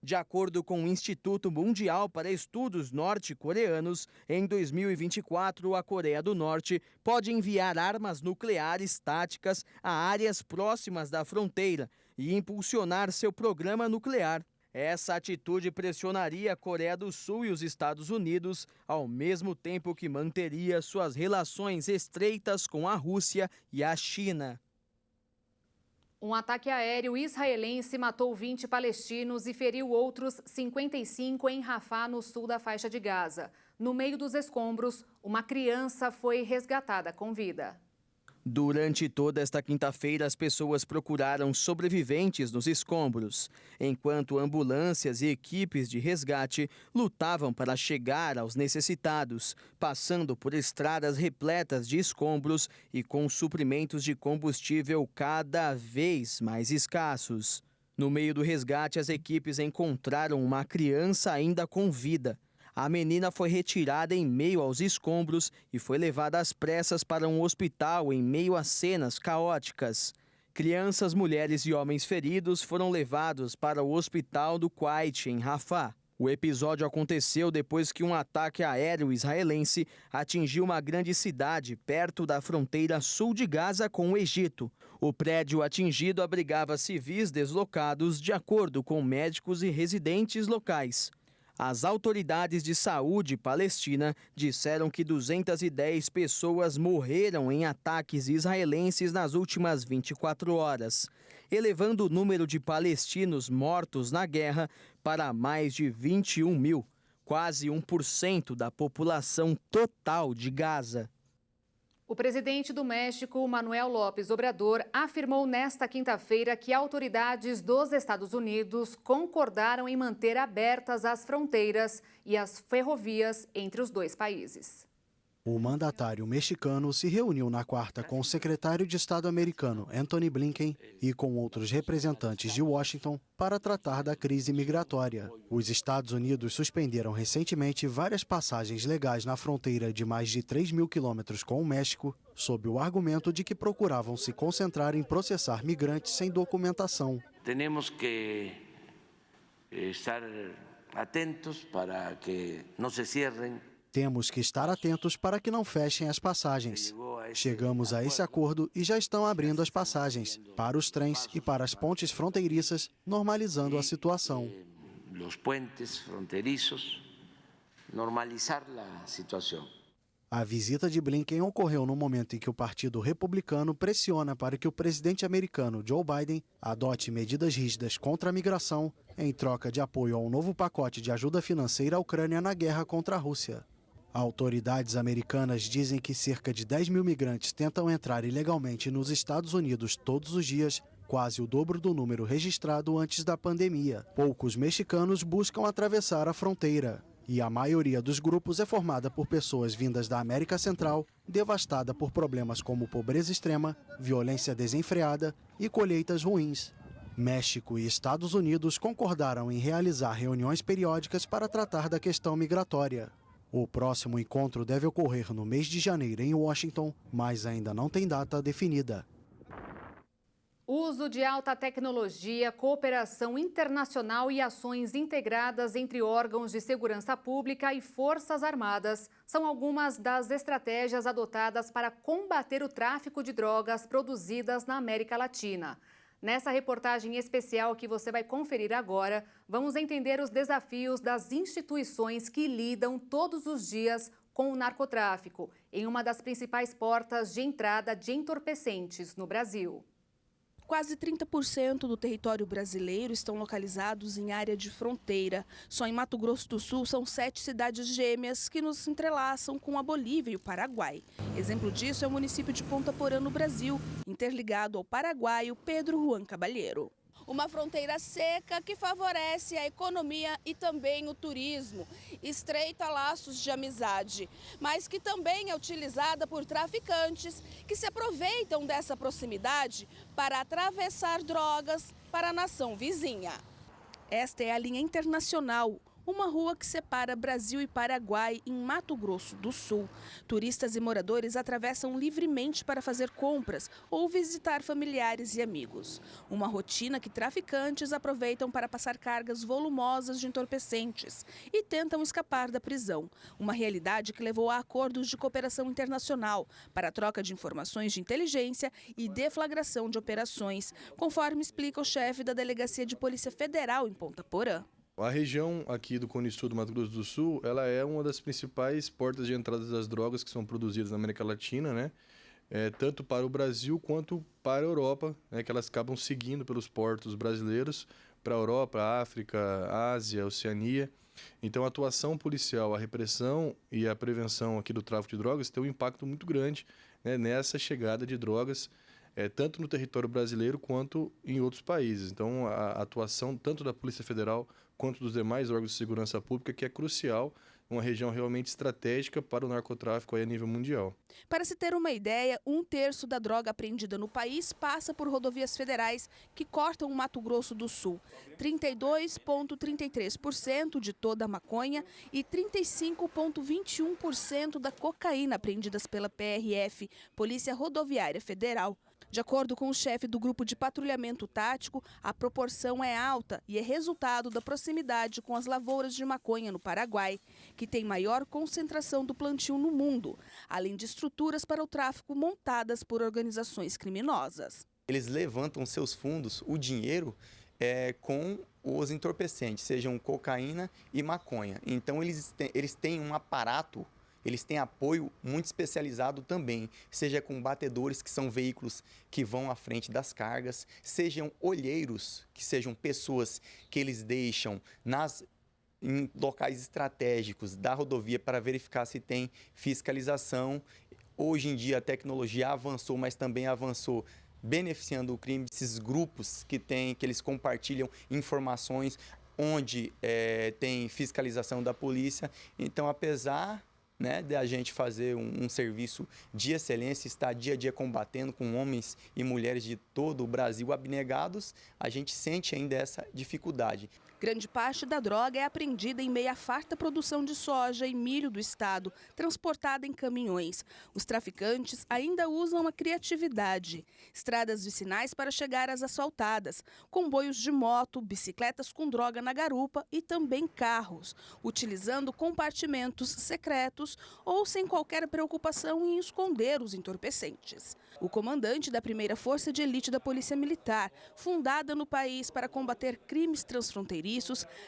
De acordo com o Instituto Mundial para Estudos Norte-Coreanos, em 2024, a Coreia do Norte pode enviar armas nucleares táticas a áreas próximas da fronteira e impulsionar seu programa nuclear. Essa atitude pressionaria a Coreia do Sul e os Estados Unidos, ao mesmo tempo que manteria suas relações estreitas com a Rússia e a China. Um ataque aéreo israelense matou 20 palestinos e feriu outros 55 em Rafah, no sul da faixa de Gaza. No meio dos escombros, uma criança foi resgatada com vida. Durante toda esta quinta-feira, as pessoas procuraram sobreviventes nos escombros, enquanto ambulâncias e equipes de resgate lutavam para chegar aos necessitados, passando por estradas repletas de escombros e com suprimentos de combustível cada vez mais escassos. No meio do resgate, as equipes encontraram uma criança ainda com vida. A menina foi retirada em meio aos escombros e foi levada às pressas para um hospital em meio a cenas caóticas. Crianças, mulheres e homens feridos foram levados para o hospital do Kuwait, em Rafah. O episódio aconteceu depois que um ataque aéreo israelense atingiu uma grande cidade perto da fronteira sul de Gaza com o Egito. O prédio atingido abrigava civis deslocados, de acordo com médicos e residentes locais. As autoridades de saúde palestina disseram que 210 pessoas morreram em ataques israelenses nas últimas 24 horas, elevando o número de palestinos mortos na guerra para mais de 21 mil, quase 1% da população total de Gaza. O presidente do México, Manuel López Obrador, afirmou nesta quinta-feira que autoridades dos Estados Unidos concordaram em manter abertas as fronteiras e as ferrovias entre os dois países. O mandatário mexicano se reuniu na quarta com o secretário de Estado americano Antony Blinken e com outros representantes de Washington para tratar da crise migratória. Os Estados Unidos suspenderam recentemente várias passagens legais na fronteira de mais de 3 mil quilômetros com o México, sob o argumento de que procuravam se concentrar em processar migrantes sem documentação. Temos que estar atentos para que não se cierren. Temos que estar atentos para que não fechem as passagens. Chegamos a esse acordo e já estão abrindo as passagens para os trens e para as pontes fronteiriças, normalizando a situação. Os puentes fronteiriços, normalizar a situação. A visita de Blinken ocorreu no momento em que o Partido Republicano pressiona para que o presidente americano Joe Biden adote medidas rígidas contra a migração em troca de apoio ao novo pacote de ajuda financeira à Ucrânia na guerra contra a Rússia. Autoridades americanas dizem que cerca de 10 mil migrantes tentam entrar ilegalmente nos Estados Unidos todos os dias, quase o dobro do número registrado antes da pandemia. Poucos mexicanos buscam atravessar a fronteira. E a maioria dos grupos é formada por pessoas vindas da América Central, devastada por problemas como pobreza extrema, violência desenfreada e colheitas ruins. México e Estados Unidos concordaram em realizar reuniões periódicas para tratar da questão migratória. O próximo encontro deve ocorrer no mês de janeiro em Washington, mas ainda não tem data definida. Uso de alta tecnologia, cooperação internacional e ações integradas entre órgãos de segurança pública e forças armadas são algumas das estratégias adotadas para combater o tráfico de drogas produzidas na América Latina. Nessa reportagem especial que você vai conferir agora, vamos entender os desafios das instituições que lidam todos os dias com o narcotráfico, em uma das principais portas de entrada de entorpecentes no Brasil. Quase 30% do território brasileiro estão localizados em área de fronteira. Só em Mato Grosso do Sul são 7 cidades gêmeas que nos entrelaçam com a Bolívia e o Paraguai. Exemplo disso é o município de Ponta Porã, no Brasil, interligado ao paraguaio Pedro Juan Cabalheiro. Uma fronteira seca que favorece a economia e também o turismo, estreita laços de amizade, mas que também é utilizada por traficantes que se aproveitam dessa proximidade para atravessar drogas para a nação vizinha. Esta é a linha internacional, uma rua que separa Brasil e Paraguai em Mato Grosso do Sul. Turistas e moradores atravessam livremente para fazer compras ou visitar familiares e amigos. Uma rotina que traficantes aproveitam para passar cargas volumosas de entorpecentes e tentam escapar da prisão. Uma realidade que levou a acordos de cooperação internacional para a troca de informações de inteligência e deflagração de operações, conforme explica o chefe da Delegacia de Polícia Federal em Ponta Porã. A região aqui do Cone Sul do Mato Grosso do Sul, ela é uma das principais portas de entrada das drogas que são produzidas na América Latina, né? Tanto para o Brasil quanto para a Europa, né? Que elas acabam seguindo pelos portos brasileiros para a Europa, África, Ásia, Oceania. Então a atuação policial, a repressão e a prevenção aqui do tráfico de drogas tem um impacto muito grande, né, nessa chegada de drogas, tanto no território brasileiro quanto em outros países. Então a atuação tanto da Polícia Federal quanto dos demais órgãos de segurança pública, que é crucial, uma região realmente estratégica para o narcotráfico a nível mundial. Para se ter uma ideia, 1/3 da droga apreendida no país passa por rodovias federais que cortam o Mato Grosso do Sul. 32,33% de toda a maconha e 35,21% da cocaína apreendidas pela PRF, Polícia Rodoviária Federal. De acordo com o chefe do Grupo de Patrulhamento Tático, a proporção é alta e é resultado da proximidade com as lavouras de maconha no Paraguai, que tem maior concentração do plantio no mundo, além de estruturas para o tráfico montadas por organizações criminosas. Eles levantam seus fundos, o dinheiro, com os entorpecentes, sejam cocaína e maconha. Então eles têm um aparato. Eles têm apoio muito especializado também, seja com batedores, que são veículos que vão à frente das cargas, sejam olheiros, que sejam pessoas que eles deixam em locais estratégicos da rodovia para verificar se tem fiscalização. Hoje em dia a tecnologia avançou, mas também avançou beneficiando o crime. Esses grupos que eles compartilham informações onde tem fiscalização da polícia. Então, apesar né, de a gente fazer um serviço de excelência, estar dia a dia combatendo com homens e mulheres de todo o Brasil abnegados, a gente sente ainda essa dificuldade. Grande parte da droga é apreendida em meio à farta produção de soja e milho do estado, transportada em caminhões. Os traficantes ainda usam a criatividade. Estradas vicinais para chegar às asfaltadas, comboios de moto, bicicletas com droga na garupa e também carros, utilizando compartimentos secretos ou sem qualquer preocupação em esconder os entorpecentes. O comandante da primeira Força de Elite da Polícia Militar, fundada no país para combater crimes transfronteiriços,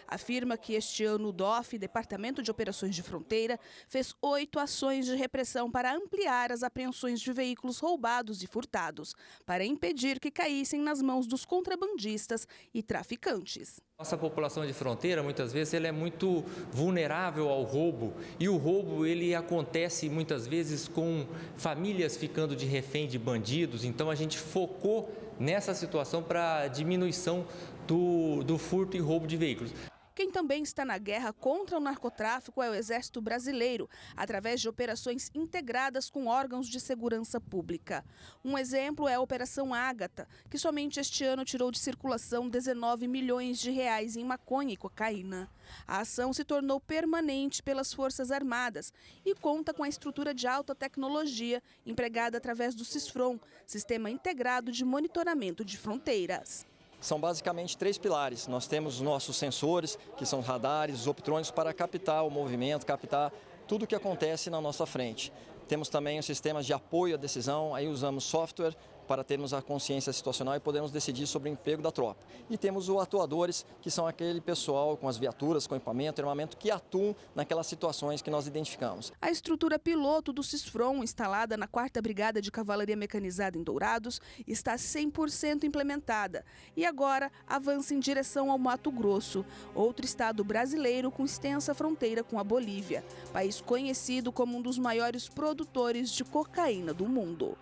afirma que este ano o DOF, Departamento de Operações de Fronteira, fez 8 ações de repressão para ampliar as apreensões de veículos roubados e furtados, para impedir que caíssem nas mãos dos contrabandistas e traficantes. Nossa população de fronteira, muitas vezes, ela é muito vulnerável ao roubo. E o roubo, ele acontece muitas vezes com famílias ficando de refém de bandidos. Então, a gente focou nessa situação para diminuição do furto e roubo de veículos. Quem também está na guerra contra o narcotráfico é o Exército Brasileiro, através de operações integradas com órgãos de segurança pública. Um exemplo é a Operação Ágata, que somente este ano tirou de circulação 19 milhões de reais em maconha e cocaína. A ação se tornou permanente pelas Forças Armadas e conta com a estrutura de alta tecnologia empregada através do CISFRON, Sistema Integrado de Monitoramento de Fronteiras. São basicamente 3 pilares. Nós temos os nossos sensores, que são radares, os optrônicos, para captar o movimento, captar tudo o que acontece na nossa frente. Temos também os sistemas de apoio à decisão, aí usamos software para termos a consciência situacional e podermos decidir sobre o emprego da tropa. E temos os atuadores, que são aquele pessoal com as viaturas, com equipamento, armamento, que atuam naquelas situações que nós identificamos. A estrutura piloto do CISFRON, instalada na 4ª Brigada de Cavalaria Mecanizada em Dourados, está 100% implementada e agora avança em direção ao Mato Grosso, outro estado brasileiro com extensa fronteira com a Bolívia, país conhecido como um dos maiores produtores de cocaína do mundo.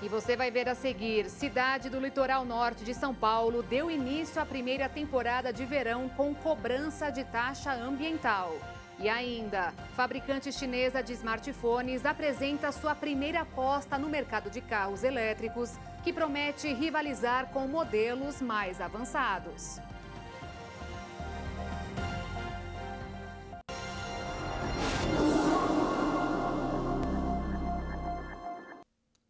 E você vai ver a seguir: cidade do litoral norte de São Paulo deu início à primeira temporada de verão com cobrança de taxa ambiental. E ainda, fabricante chinesa de smartphones apresenta sua primeira aposta no mercado de carros elétricos, que promete rivalizar com modelos mais avançados.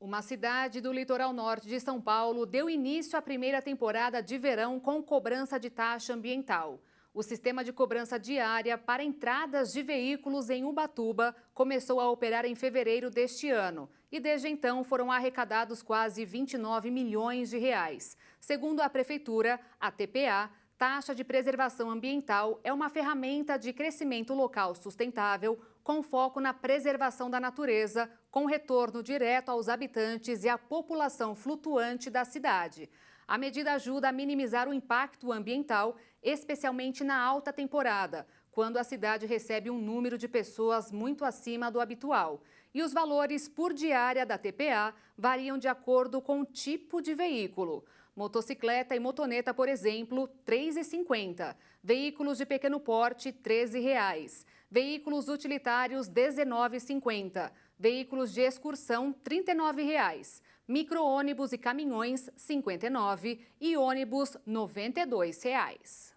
Uma cidade do litoral norte de São Paulo deu início à primeira temporada de verão com cobrança de taxa ambiental. O sistema de cobrança diária para entradas de veículos em Ubatuba começou a operar em fevereiro deste ano e desde então foram arrecadados quase 29 milhões de reais. Segundo a prefeitura, a TPA, Taxa de Preservação Ambiental, é uma ferramenta de crescimento local sustentável com foco na preservação da natureza, com retorno direto aos habitantes e à população flutuante da cidade. A medida ajuda a minimizar o impacto ambiental, especialmente na alta temporada, quando a cidade recebe um número de pessoas muito acima do habitual. E os valores por diária da TPA variam de acordo com o tipo de veículo. Motocicleta e motoneta, por exemplo, R$ 3,50. Veículos de pequeno porte, R$ 13,00. Veículos utilitários, R$ 19,50. Veículos de excursão, R$ 39,00. Micro-ônibus e caminhões, R$ 59,00. E ônibus, R$ 92,00.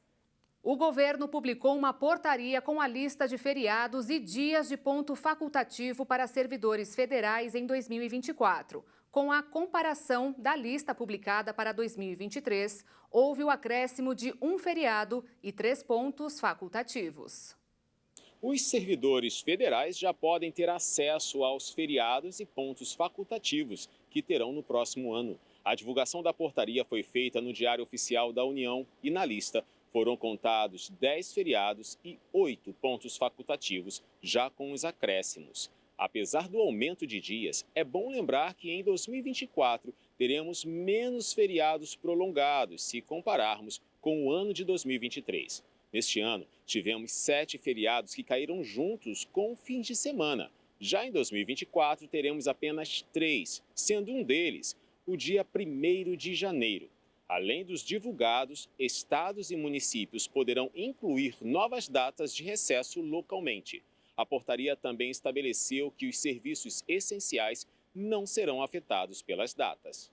O governo publicou uma portaria com a lista de feriados e dias de ponto facultativo para servidores federais em 2024. Com a comparação da lista publicada para 2023, houve o acréscimo de um feriado e 3 pontos facultativos. Os servidores federais já podem ter acesso aos feriados e pontos facultativos que terão no próximo ano. A divulgação da portaria foi feita no Diário Oficial da União e na lista foram contados 10 feriados e 8 pontos facultativos, já com os acréscimos. Apesar do aumento de dias, é bom lembrar que em 2024 teremos menos feriados prolongados se compararmos com o ano de 2023. Neste ano, tivemos 7 feriados que caíram juntos com o fim de semana. Já em 2024, teremos apenas 3, sendo um deles o dia 1º de janeiro. Além dos divulgados, estados e municípios poderão incluir novas datas de recesso localmente. A portaria também estabeleceu que os serviços essenciais não serão afetados pelas datas.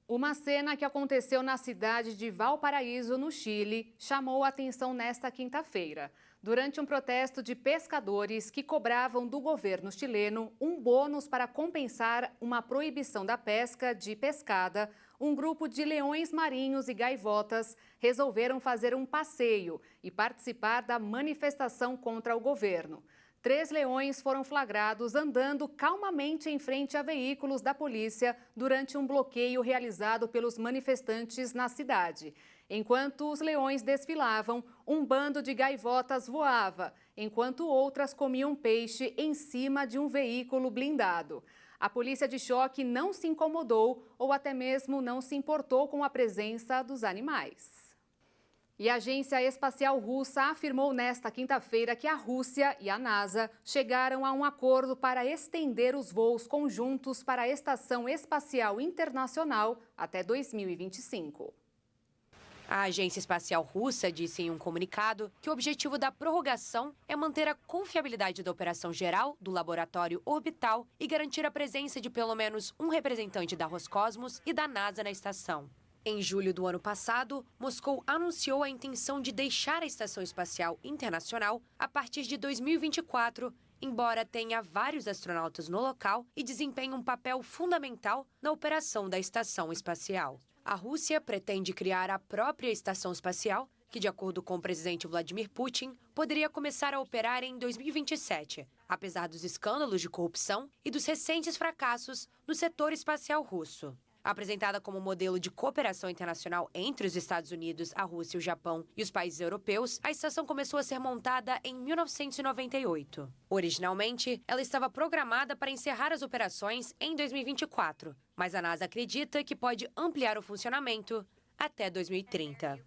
Uma cena que aconteceu na cidade de Valparaíso, no Chile, chamou a atenção nesta quinta-feira. Durante um protesto de pescadores que cobravam do governo chileno um bônus para compensar uma proibição da pesca de pescada, um grupo de leões marinhos e gaivotas resolveram fazer um passeio e participar da manifestação contra o governo. 3 leões foram flagrados andando calmamente em frente a veículos da polícia durante um bloqueio realizado pelos manifestantes na cidade. Enquanto os leões desfilavam, um bando de gaivotas voava, enquanto outras comiam peixe em cima de um veículo blindado. A polícia de choque não se incomodou ou até mesmo não se importou com a presença dos animais. E a Agência Espacial Russa afirmou nesta quinta-feira que a Rússia e a NASA chegaram a um acordo para estender os voos conjuntos para a Estação Espacial Internacional até 2025. A Agência Espacial Russa disse em um comunicado que o objetivo da prorrogação é manter a confiabilidade da operação geral do laboratório orbital e garantir a presença de pelo menos um representante da Roscosmos e da NASA na estação. Em julho do ano passado, Moscou anunciou a intenção de deixar a Estação Espacial Internacional a partir de 2024, embora tenha vários astronautas no local e desempenhe um papel fundamental na operação da estação espacial. A Rússia pretende criar a própria estação espacial, que, de acordo com o presidente Vladimir Putin, poderia começar a operar em 2027, apesar dos escândalos de corrupção e dos recentes fracassos no setor espacial russo. Apresentada como modelo de cooperação internacional entre os Estados Unidos, a Rússia, o Japão e os países europeus, a estação começou a ser montada em 1998. Originalmente, ela estava programada para encerrar as operações em 2024, mas a NASA acredita que pode ampliar o funcionamento até 2030.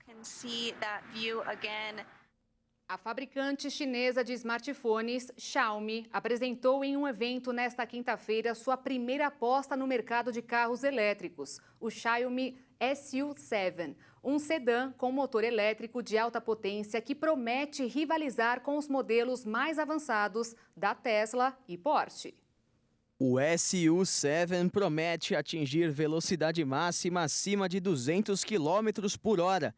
A fabricante chinesa de smartphones, Xiaomi, apresentou em um evento nesta quinta-feira sua primeira aposta no mercado de carros elétricos, o Xiaomi SU7, um sedã com motor elétrico de alta potência que promete rivalizar com os modelos mais avançados da Tesla e Porsche. O SU7 promete atingir velocidade máxima acima de 200 km por hora.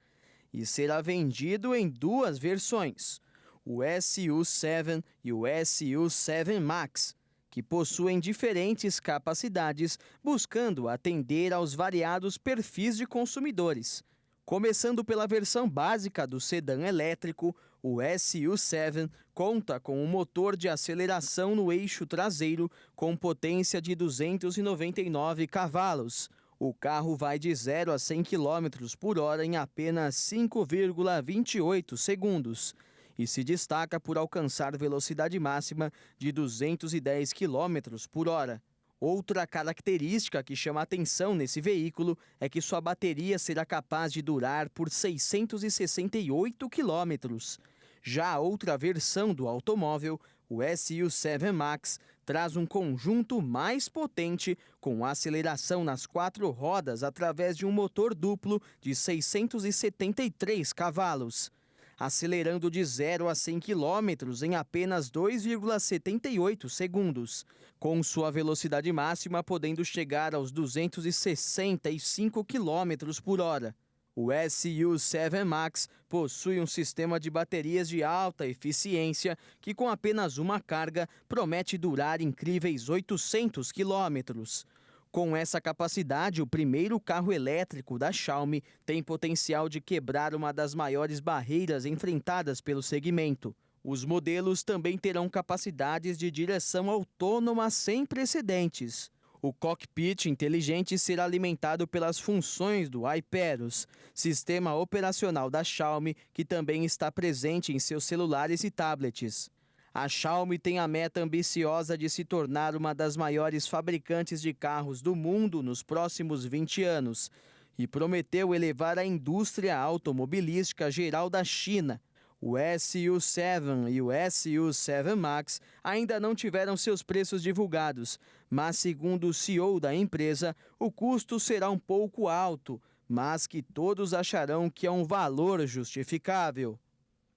E será vendido em 2 versões, o SU7 e o SU7 Max, que possuem diferentes capacidades, buscando atender aos variados perfis de consumidores. Começando pela versão básica do sedã elétrico, o SU7 conta com um motor de aceleração no eixo traseiro com potência de 299 cavalos. O carro vai de 0 a 100 km por hora em apenas 5,28 segundos e se destaca por alcançar velocidade máxima de 210 km por hora. Outra característica que chama atenção nesse veículo é que sua bateria será capaz de durar por 668 quilômetros. Já a outra versão do automóvel, o SU7 Max, traz um conjunto mais potente com aceleração nas 4 rodas através de um motor duplo de 673 cavalos, acelerando de 0 a 100 km em apenas 2,78 segundos, com sua velocidade máxima podendo chegar aos 265 km por hora. O SU7 Max possui um sistema de baterias de alta eficiência que, com apenas uma carga, promete durar incríveis 800 quilômetros. Com essa capacidade, o primeiro carro elétrico da Xiaomi tem potencial de quebrar uma das maiores barreiras enfrentadas pelo segmento. Os modelos também terão capacidades de direção autônoma sem precedentes. O cockpit inteligente será alimentado pelas funções do iPeros, sistema operacional da Xiaomi, que também está presente em seus celulares e tablets. A Xiaomi tem a meta ambiciosa de se tornar uma das maiores fabricantes de carros do mundo nos próximos 20 anos e prometeu elevar a indústria automobilística geral da China. O SU-7 e o SU-7 Max ainda não tiveram seus preços divulgados, mas segundo o CEO da empresa, o custo será um pouco alto, mas que todos acharão que é um valor justificável.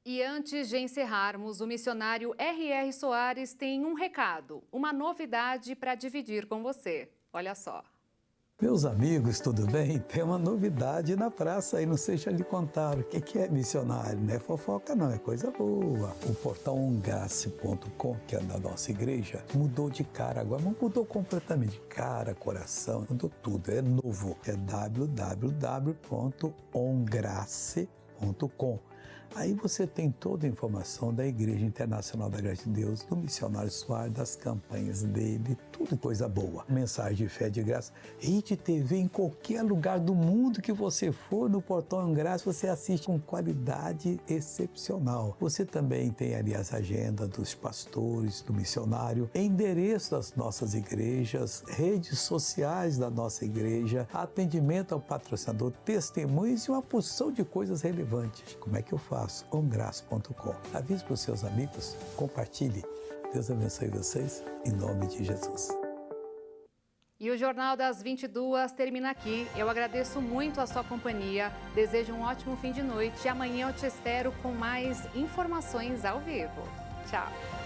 E antes de encerrarmos, o missionário R.R. Soares tem um recado, uma novidade para dividir com você. Olha só. Meus amigos, tudo bem? Tem uma novidade na praça aí, não sei se já lhe contaram. O que é missionário? Não é fofoca não, é coisa boa. O portal ongrace.com, que é da nossa igreja, mudou de cara agora, mas mudou completamente. Cara, coração, mudou tudo, é novo. É www.ongrace.com. Aí você tem toda a informação da Igreja Internacional da Graça de Deus, do missionário Soares, das campanhas dele, tudo coisa boa. Mensagem de fé de graça. Rede TV em qualquer lugar do mundo que você for, no portal Ongrace, você assiste com qualidade excepcional. Você também tem ali as agendas dos pastores, do missionário, endereço das nossas igrejas, redes sociais da nossa igreja, atendimento ao patrocinador, testemunhos e uma porção de coisas relevantes. Como é que eu faço? ongrace.com. Avise para os seus amigos, compartilhe. Deus abençoe vocês, em nome de Jesus. E o Jornal das 22 termina aqui. Eu agradeço muito a sua companhia, desejo um ótimo fim de noite e amanhã eu te espero com mais informações ao vivo. Tchau!